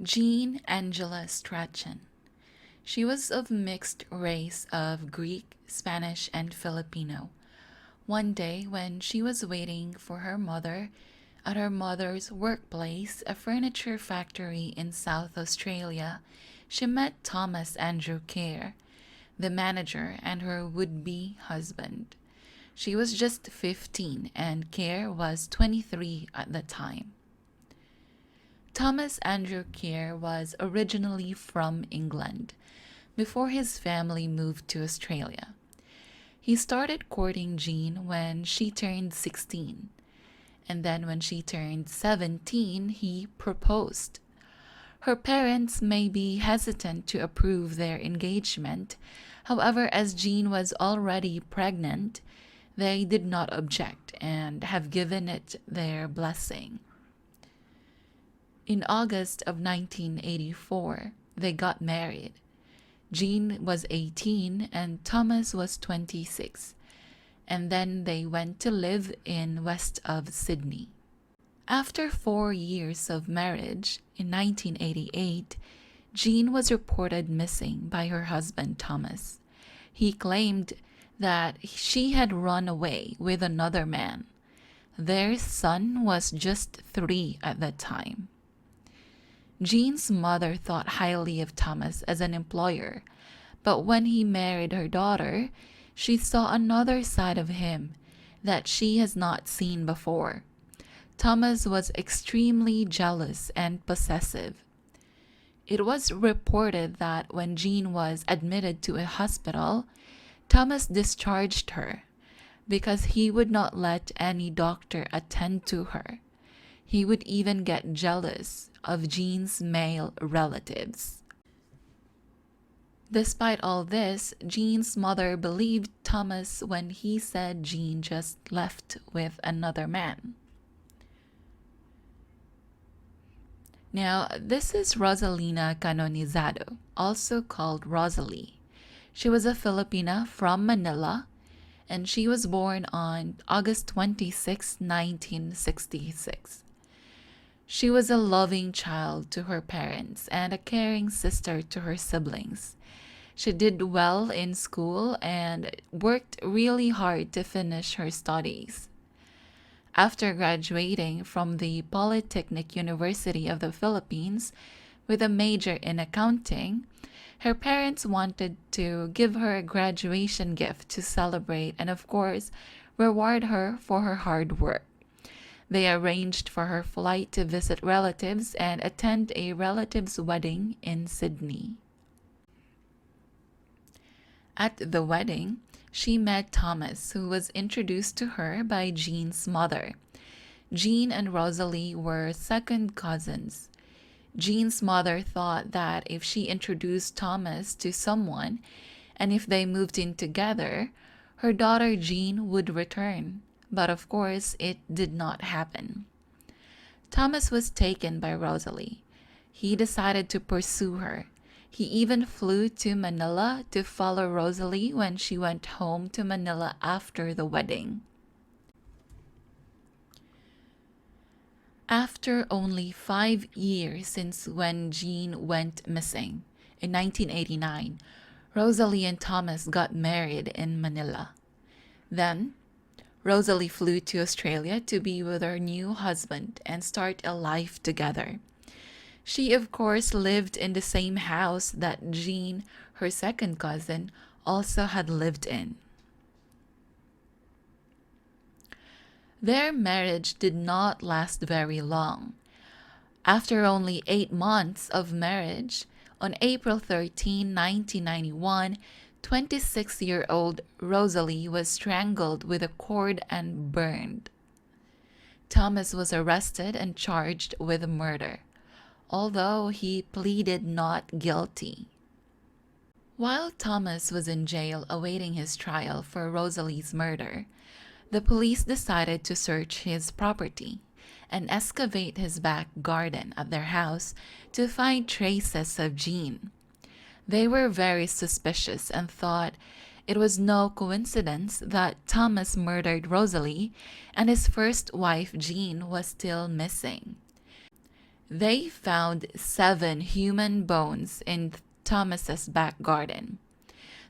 Jean Angela Strachan. She was of mixed race of Greek, Spanish, and Filipino. One day, when she was waiting for her mother at her mother's workplace, a furniture factory in South Australia, she met Thomas Andrew Kerr, the manager, and her would-be husband. She was just 15 and Kerr was 23 at the time. Thomas Andrew Kerr was originally from England before his family moved to Australia. He started courting Jean when she turned 16, and then when she turned 17, he proposed. Her parents may be hesitant to approve their engagement. However, as Jean was already pregnant, they did not object and have given it their blessing. In August of 1984, they got married. Jean was 18 and Thomas was 26, and then they went to live in west of Sydney. After 4 years of marriage, in 1988, Jean was reported missing by her husband Thomas. He claimed that she had run away with another man. Their son was just 3 at the time. Jean's mother thought highly of Thomas as an employer, but when he married her daughter, she saw another side of him that she has not seen before. Thomas was extremely jealous and possessive. It was reported that when Jean was admitted to a hospital, Thomas discharged her because he would not let any doctor attend to her. He would even get jealous of Jean's male relatives. Despite all this, Jean's mother believed Thomas when he said Jean just left with another man. Now, this is Rosalina Canonizado, also called Rosalie. She was a Filipina from Manila, and she was born on August 26, 1966. She was a loving child to her parents and a caring sister to her siblings. She did well in school and worked really hard to finish her studies. After graduating from the Polytechnic University of the Philippines with a major in accounting, her parents wanted to give her a graduation gift to celebrate and, of course, reward her for her hard work. They arranged for her flight to visit relatives and attend a relative's wedding in Sydney. At the wedding, she met Thomas, who was introduced to her by Jean's mother. Jean and Rosalie were second cousins. Jean's mother thought that if she introduced Thomas to someone, and if they moved in together, her daughter Jean would return. But of course, it did not happen. Thomas was taken by Rosalie. He decided to pursue her. He even flew to Manila to follow Rosalie when she went home to Manila after the wedding. After only 5 years since when Jean went missing, in 1989, Rosalie and Thomas got married in Manila. Then, Rosalie flew to Australia to be with her new husband and start a life together. She, of course, lived in the same house that Jean, her second cousin, also had lived in. Their marriage did not last very long. After only 8 months of marriage, on April 13, 1991, 26-year-old Rosalie was strangled with a cord and burned. Thomas was arrested and charged with murder, although he pleaded not guilty. While Thomas was in jail awaiting his trial for Rosalie's murder, the police decided to search his property and excavate his back garden at their house to find traces of Jean. They were very suspicious and thought it was no coincidence that Thomas murdered Rosalie and his first wife Jean was still missing. They found 7 human bones in Thomas's back garden.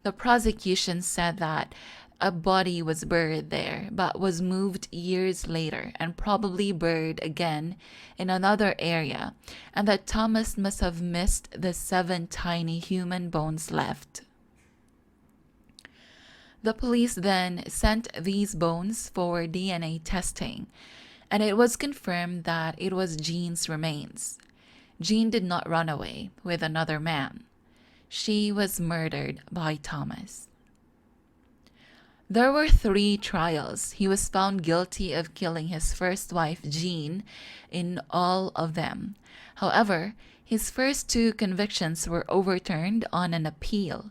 The prosecution said that a body was buried there, but was moved years later and probably buried again in another area, and that Thomas must have missed the 7 tiny human bones left. The police then sent these bones for DNA testing, and it was confirmed that it was Jean's remains. Jean did not run away with another man. She was murdered by Thomas. There were 3 trials. He was found guilty of killing his first wife, Jean, in all of them. However, his first 2 convictions were overturned on an appeal.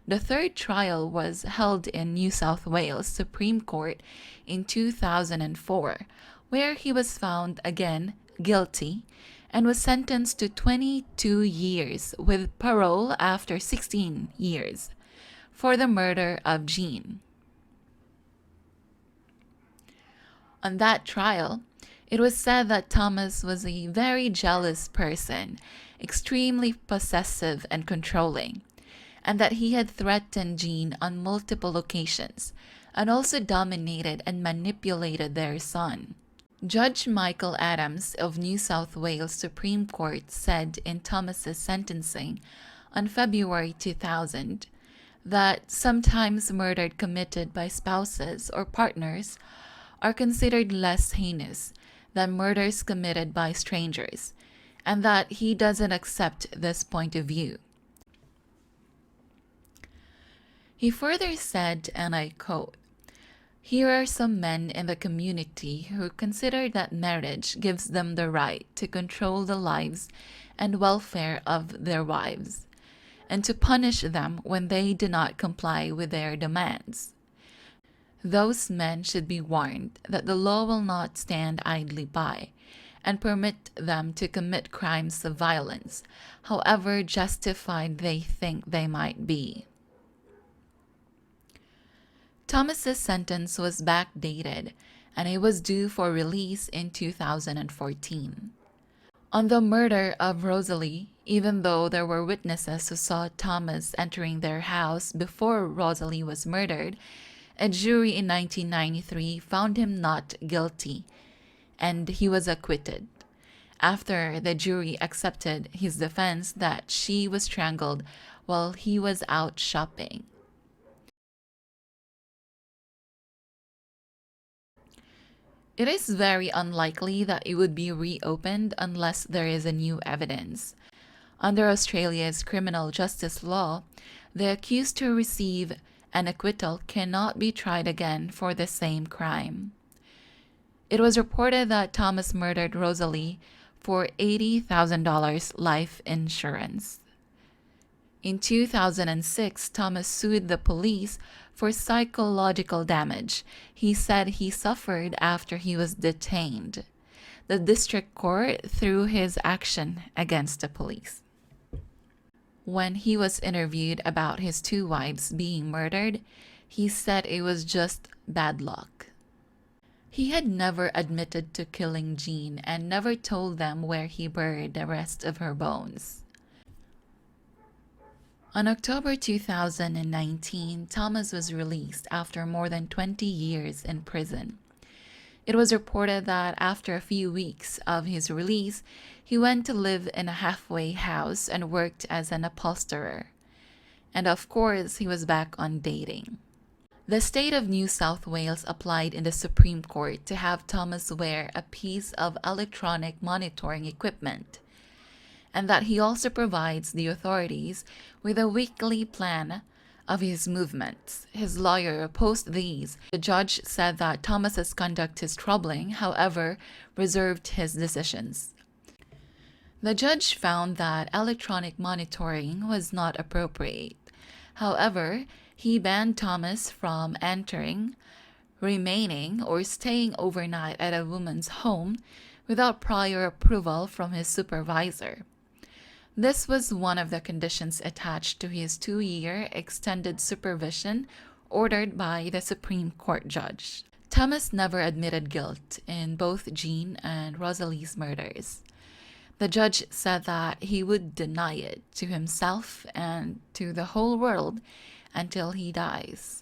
The 3rd trial was held in New South Wales Supreme Court in 2004, where he was found again guilty and was sentenced to 22 years with parole after 16 years for the murder of Jean. On that trial, it was said that Thomas was a very jealous person, extremely possessive and controlling, and that he had threatened Jean on multiple occasions and also dominated and manipulated their son. Judge Michael Adams of New South Wales Supreme Court said in Thomas's sentencing on February 2000 that sometimes murder committed by spouses or partners are considered less heinous than murders committed by strangers, and that he doesn't accept this point of view. He further said, and I quote, "Here are some men in the community who consider that marriage gives them the right to control the lives and welfare of their wives, and to punish them when they do not comply with their demands. Those men should be warned that the law will not stand idly by and permit them to commit crimes of violence, however justified they think they might be." Thomas's sentence was backdated, and he was due for release in 2014. On the murder of Rosalie, even though there were witnesses who saw Thomas entering their house before Rosalie was murdered, a jury in 1993 found him not guilty, and he was acquitted, after the jury accepted his defense that she was strangled while he was out shopping. It is very unlikely that it would be reopened unless there is a new evidence. Under Australia's criminal justice law, the accused who receive an acquittal cannot be tried again for the same crime. It was reported that Thomas murdered Rosalie for $80,000 life insurance. In 2006, Thomas sued the police for psychological damage he said he suffered after he was detained. The district court threw his action against the police. When he was interviewed about his 2 wives being murdered, he said it was just bad luck. He had never admitted to killing Jean and never told them where he buried the rest of her bones. On October 2019, Thomas was released after more than 20 years in prison. It was reported that after a few weeks of his release, he went to live in a halfway house and worked as an upholsterer. And of course, he was back on dating. The state of New South Wales applied in the Supreme Court to have Thomas wear a piece of electronic monitoring equipment, and that he also provides the authorities with a weekly plan of his movements. His lawyer opposed these. The judge said that Thomas's conduct is troubling, however, reserved his decisions. The judge found that electronic monitoring was not appropriate. However, he banned Thomas from entering, remaining, or staying overnight at a woman's home without prior approval from his supervisor. This was one of the conditions attached to his 2-year extended supervision ordered by the Supreme Court judge. Thomas never admitted guilt in both Jean and Rosalie's murders. The judge said that he would deny it to himself and to the whole world until he dies.